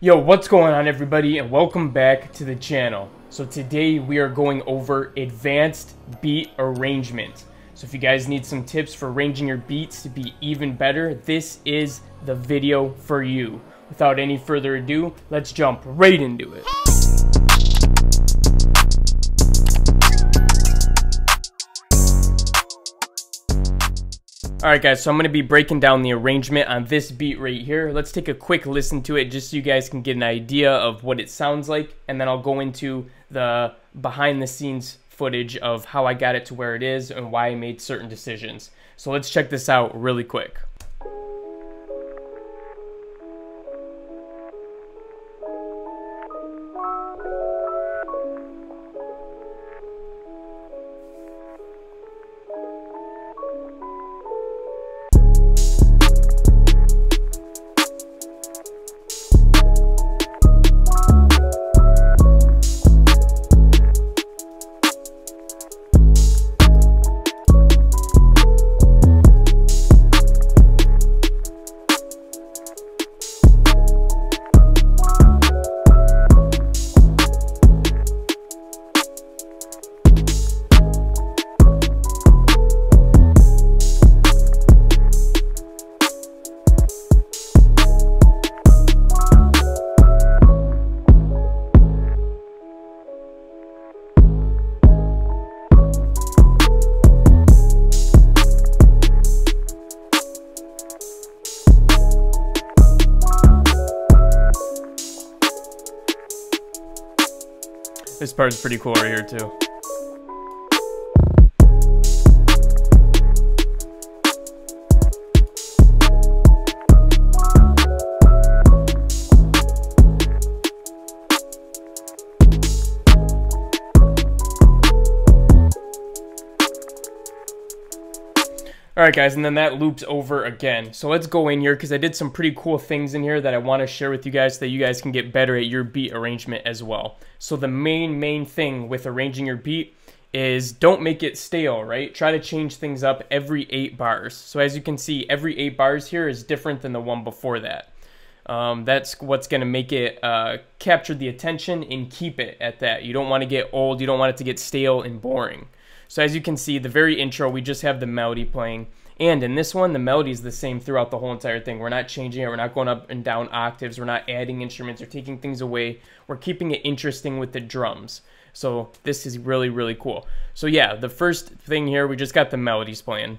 Yo, what's going on everybody, and welcome back to the channel. So today we are going over advanced beat arrangement. So if you guys need some tips for arranging your beats to be even better, this is the video for you. Without any further ado, let's jump right into it. Alright guys, so I'm going to be breaking down the arrangement on this beat right here. Let's take a quick listen to it just so you guys can get an idea of what it sounds like, and then I'll go into the behind the scenes footage of how I got it to where it is and why I made certain decisions. So let's check this out really quick. This part's pretty cool right here too. Alright guys, and then that loops over again. So let's go in here because I did some pretty cool things in here that I want to share with you guys so that you guys can get better at your beat arrangement as well. So the main thing with arranging your beat is don't make it stale, right? Try to change things up every 8 bars. So as you can see, every 8 bars here is different than the one before that. That's what's going to make it capture the attention and keep it at that. You don't want to get old. You don't want it to get stale and boring. So as you can see, the very intro, we just have the melody playing. And in this one, the melody is the same throughout the whole entire thing. We're not changing it. We're not going up and down octaves. We're not adding instruments or taking things away. We're keeping it interesting with the drums. So this is really, really cool. So yeah, the first thing here, we just got the melodies playing.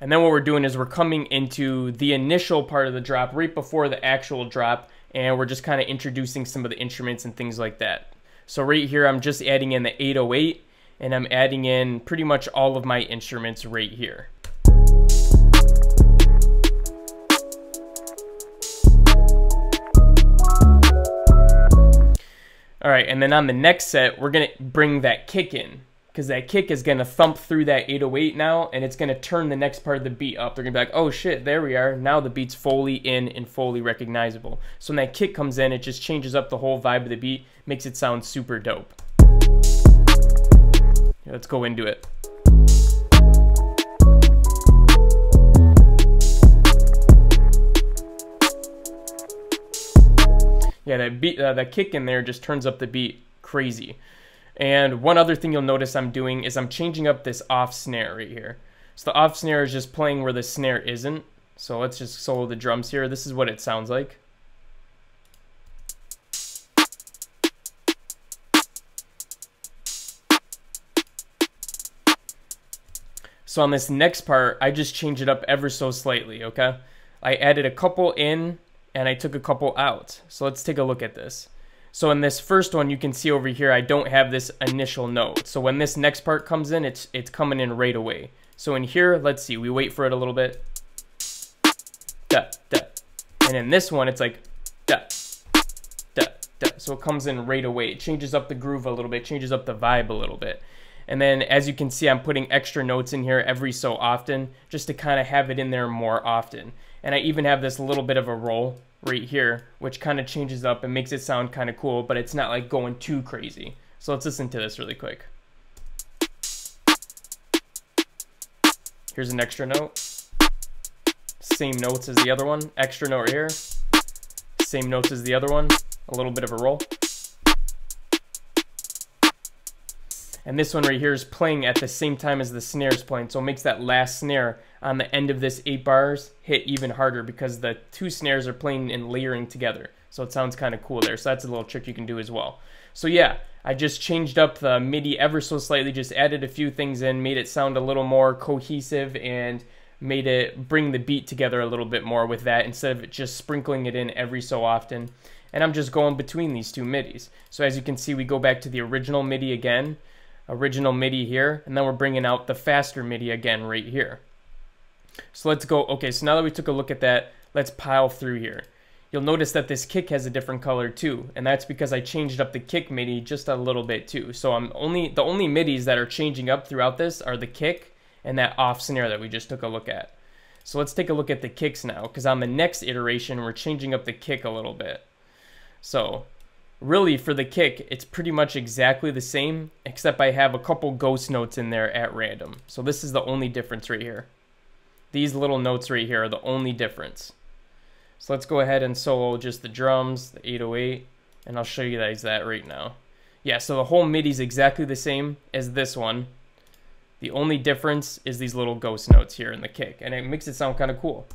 And then what we're doing is we're coming into the initial part of the drop right before the actual drop. And we're just kind of introducing some of the instruments and things like that. So right here, I'm just adding in the 808. And I'm adding in pretty much all of my instruments right here. Alright, and then on the next set, we're going to bring that kick in. Because that kick is going to thump through that 808 now, and it's going to turn the next part of the beat up. They're going to be like, oh shit, there we are. Now the beat's fully in and fully recognizable. So when that kick comes in, it just changes up the whole vibe of the beat, makes it sound super dope. Let's go into it. Yeah, that beat, that kick in there just turns up the beat crazy. And one other thing you'll notice I'm doing is I'm changing up this off snare right here. So the off snare is just playing where the snare isn't. So let's just solo the drums here. This is what it sounds like. So on this next part, I just changed it up ever so slightly, okay? I added a couple in, and I took a couple out. So let's take a look at this. So in this first one, you can see over here, I don't have this initial note. So when this next part comes in, it's coming in right away. So in here, let's see, we wait for it a little bit. Da, da. And in this one, it's like da, da, da. So it comes in right away. It changes up the groove a little bit, changes up the vibe a little bit. And then as you can see, I'm putting extra notes in here every so often just to kind of have it in there more often. And I even have this little bit of a roll right here, which kind of changes up and makes it sound kind of cool, but it's not like going too crazy. So let's listen to this really quick. Here's an extra note. Same notes as the other one. Extra note right here. same notes as the other one, a little bit of a roll. And this one right here is playing at the same time as the snare is playing, so it makes that last snare on the end of this 8 bars hit even harder because the 2 snares are playing and layering together. So it sounds kind of cool there. So that's a little trick you can do as well. So yeah, I just changed up the MIDI ever so slightly, just added a few things in, made it sound a little more cohesive, and made it bring the beat together a little bit more with that instead of just sprinkling it in every so often. And I'm just going between these 2 MIDIs. So as you can see, we go back to the original MIDI again, original MIDI here, and then we're bringing out the faster MIDI again right here. So let's go. Okay, so now that we took a look at that, let's pile through here. You'll notice that this kick has a different color too, and that's because I changed up the kick MIDI just a little bit too. So the only MIDIs that are changing up throughout this are the kick and that off snare that we just took a look at. So let's take a look at the kicks now, because on the next iteration we're changing up the kick a little bit. So really for the kick, it's pretty much exactly the same, except I have a couple ghost notes in there at random. So this is the only difference right here. These little notes right here are the only difference. So let's go ahead and solo just the drums, the 808, and I'll show you guys that right now. Yeah, so the whole MIDI is exactly the same as this one. The only difference is these little ghost notes here in the kick, and it makes it sound kind of cool.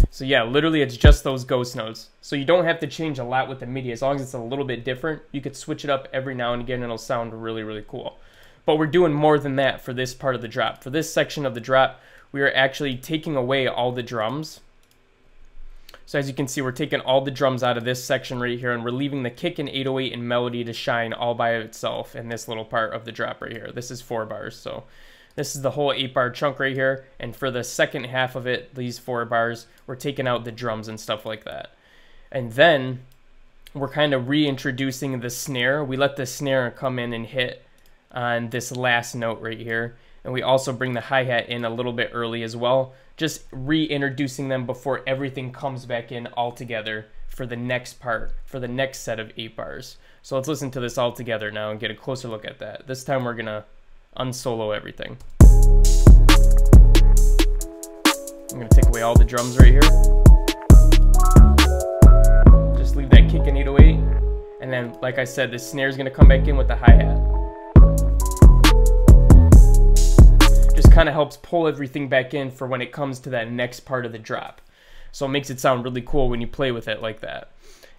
So yeah, literally it's just those ghost notes. So you don't have to change a lot with the MIDI. As long as it's a little bit different, you could switch it up every now and again and it'll sound really, really cool. But we're doing more than that for this part of the drop. For this section of the drop, we are actually taking away all the drums. So as you can see, we're taking all the drums out of this section right here, and we're leaving the kick and 808 and melody to shine all by itself in this little part of the drop right here. This is 4 bars, so this is the whole 8-bar chunk right here, and for the second half of it, these 4 bars, we're taking out the drums and stuff like that. And then we're kind of reintroducing the snare. We let the snare come in and hit on this last note right here, and we also bring the hi-hat in a little bit early as well, just reintroducing them before everything comes back in all together for the next part, for the next set of 8 bars. So let's listen to this all together now and get a closer look at that. This time we're gonna unsolo everything. I'm gonna take away all the drums right here. Just leave that kick in 808, and then, like I said, the snare is gonna come back in with the hi-hat. Just kind of helps pull everything back in for when it comes to that next part of the drop. So it makes it sound really cool when you play with it like that.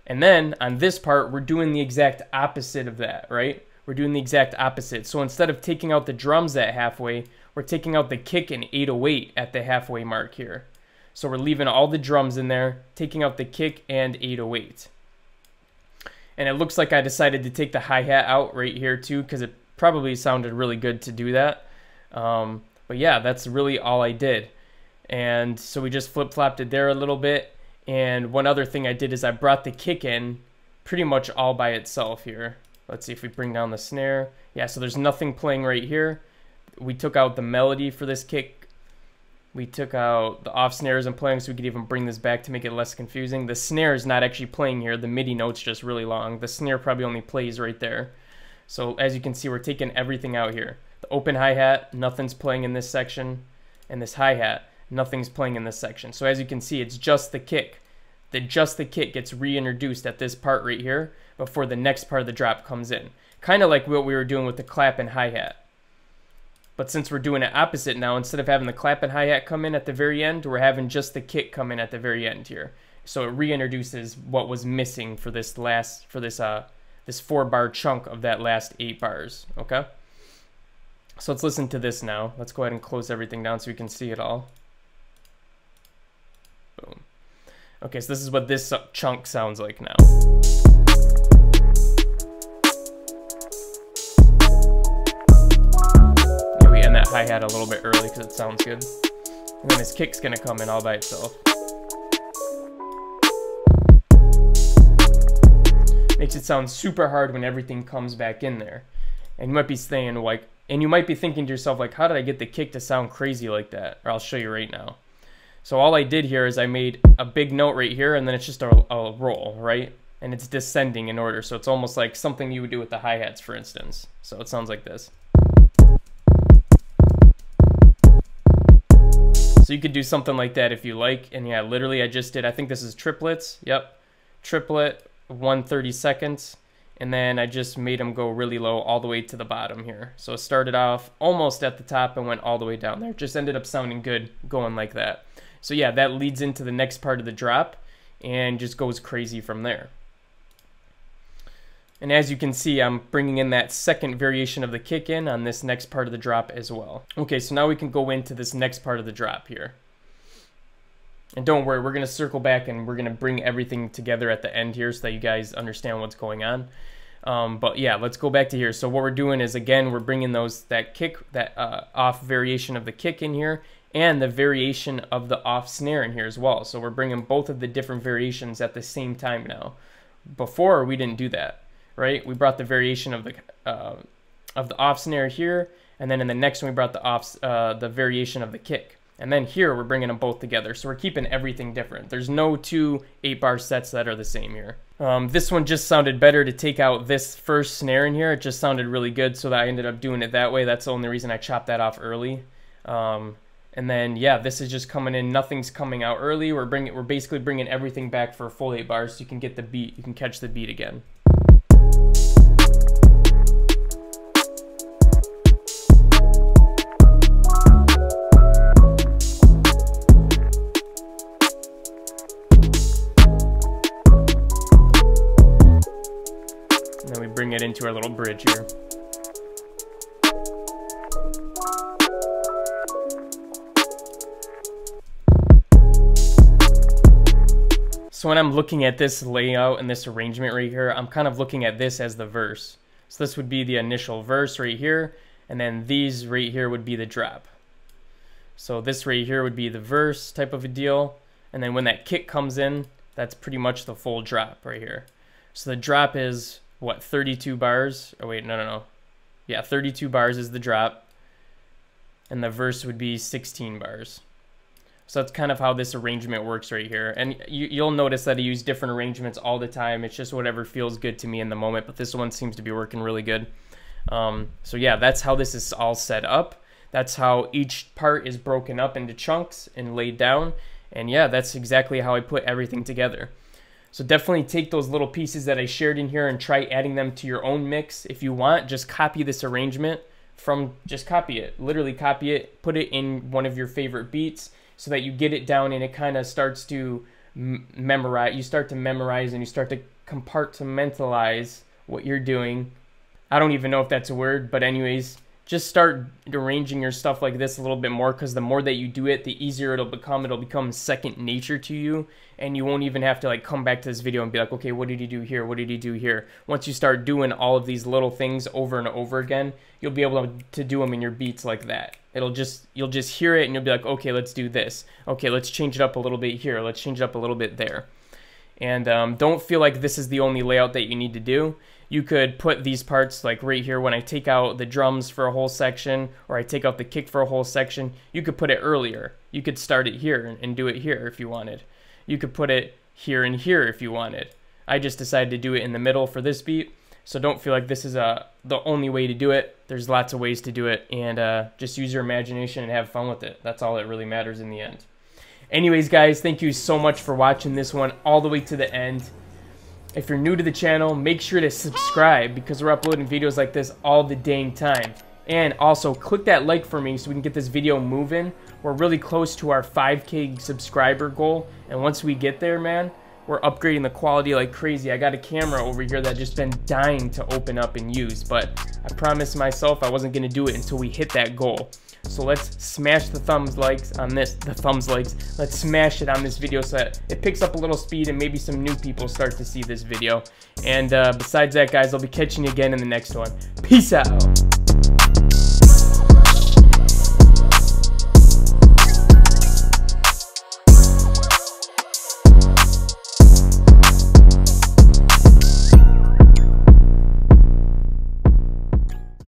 And then on this part, we're doing the exact opposite of that, right? We're doing the exact opposite. So instead of taking out the drums at halfway, we're taking out the kick and 808 at the halfway mark here. So we're leaving all the drums in there, taking out the kick and 808. And it looks like I decided to take the hi-hat out right here too, because it probably sounded really good to do that. But yeah, that's really all I did. And so we just flip-flopped it there a little bit. And one other thing I did is I brought the kick in pretty much all by itself here. Let's see if we bring down the snare. Yeah, so there's nothing playing right here. We took out the melody for this kick. We took out the off snares and playing, so we could even bring this back to make it less confusing. The snare is not actually playing here. The MIDI note's just really long. The snare probably only plays right there. So as you can see, we're taking everything out here. The open hi-hat, nothing's playing in this section. And this hi-hat, nothing's playing in this section. So as you can see, it's just the kick. Just the kick gets reintroduced at this part right here before the next part of the drop comes in. Kind of like what we were doing with the clap and hi-hat. But since we're doing it opposite now, instead of having the clap and hi-hat come in at the very end, we're having just the kick come in at the very end here. So it reintroduces what was missing for this last, for this 4-bar chunk of that last 8 bars, okay? So let's listen to this now. Let's go ahead and close everything down so we can see it all. Boom. Okay, so this is what this chunk sounds like now. Yeah, we end that hi-hat a little bit early because it sounds good. And then this kick's gonna come in all by itself. Makes it sound super hard when everything comes back in there. And you might be saying like, and you might be thinking to yourself like, how did I get the kick to sound crazy like that? Or I'll show you right now. So all I did here is I made a big note right here, and then it's just a roll, right? and it's descending in order. So it's almost like something you would do with the hi-hats, for instance. So it sounds like this. So you could do something like that if you like. And yeah, literally I just did, I think this is triplets. Yep, triplet, 1/32. And then I just made them go really low all the way to the bottom here. So it started off almost at the top and went all the way down there. Just ended up sounding good going like that. So yeah, that leads into the next part of the drop and just goes crazy from there. And as you can see, I'm bringing in that second variation of the kick in on this next part of the drop as well. Okay, so now we can go into this next part of the drop here. And don't worry, we're going to circle back and we're going to bring everything together at the end here so that you guys understand what's going on. But yeah, let's go back to here. So what we're doing is, again, we're bringing that off variation of the kick in here and the variation of the off snare in here as well. So we're bringing both of the different variations at the same time now. Before, we didn't do that. Right, we brought the variation of the off snare here, and then in the next one we brought the variation of the kick, and then here we're bringing them both together. So we're keeping everything different. There's no two 8-bar sets that are the same here. This one just sounded better to take out this first snare in here. It just sounded really good, so that I ended up doing it that way. That's the only reason I chopped that off early. And then yeah, this is just coming in. Nothing's coming out early. We're basically bringing everything back for a full 8 bars, so you can get the beat. You can catch the beat again. And then we bring it into our little bridge here. So when I'm looking at this layout and this arrangement right here, I'm kind of looking at this as the verse. So this would be the initial verse right here, and then these right here would be the drop. So this right here would be the verse type of a deal, and then when that kick comes in, that's pretty much the full drop right here. So the drop is, what, 32 bars? Oh wait, no. Yeah, 32 bars is the drop, and the verse would be 16 bars. So that's kind of how this arrangement works right here. And you'll notice that I use different arrangements all the time. It's just whatever feels good to me in the moment, but this one seems to be working really good. So yeah, that's how this is all set up. That's how each part is broken up into chunks and laid down. And yeah, that's exactly how I put everything together. So definitely take those little pieces that I shared in here and try adding them to your own mix. If you want, just copy this arrangement just copy it. Literally copy it, put it in one of your favorite beats, so that you get it down and it kind of starts to memorize. You start to memorize and you start to compartmentalize what you're doing. I don't even know if that's a word, but anyways, just start arranging your stuff like this a little bit more, because the more that you do it, the easier it'll become. It'll become second nature to you, and you won't even have to like come back to this video and be like, okay, what did he do here? What did he do here? Once you start doing all of these little things over and over again, you'll be able to do them in your beats like that. You'll just hear it and you'll be like, okay, let's do this. Okay, let's change it up a little bit here. Let's change it up a little bit there. And don't feel like this is the only layout that you need to do. You could put these parts like right here when I take out the drums for a whole section, or I take out the kick for a whole section. You could put it earlier. You could start it here and do it here if you wanted. You could put it here and here if you wanted. I just decided to do it in the middle for this beat. So don't feel like this is the only way to do it. There's lots of ways to do it, and just use your imagination and have fun with it. That's all that really matters in the end. Anyways, guys, thank you so much for watching this one all the way to the end. If you're new to the channel, make sure to subscribe, because we're uploading videos like this all the dang time. And also, click that like for me so we can get this video moving. We're really close to our 5K subscriber goal, and once we get there, man, we're upgrading the quality like crazy. I got a camera over here that just been dying to open up and use, but I promised myself I wasn't gonna do it until we hit that goal. So let's smash the thumbs likes on this, let's smash it on this video so that it picks up a little speed and maybe some new people start to see this video. And besides that, guys, I'll be catching you again in the next one. Peace out.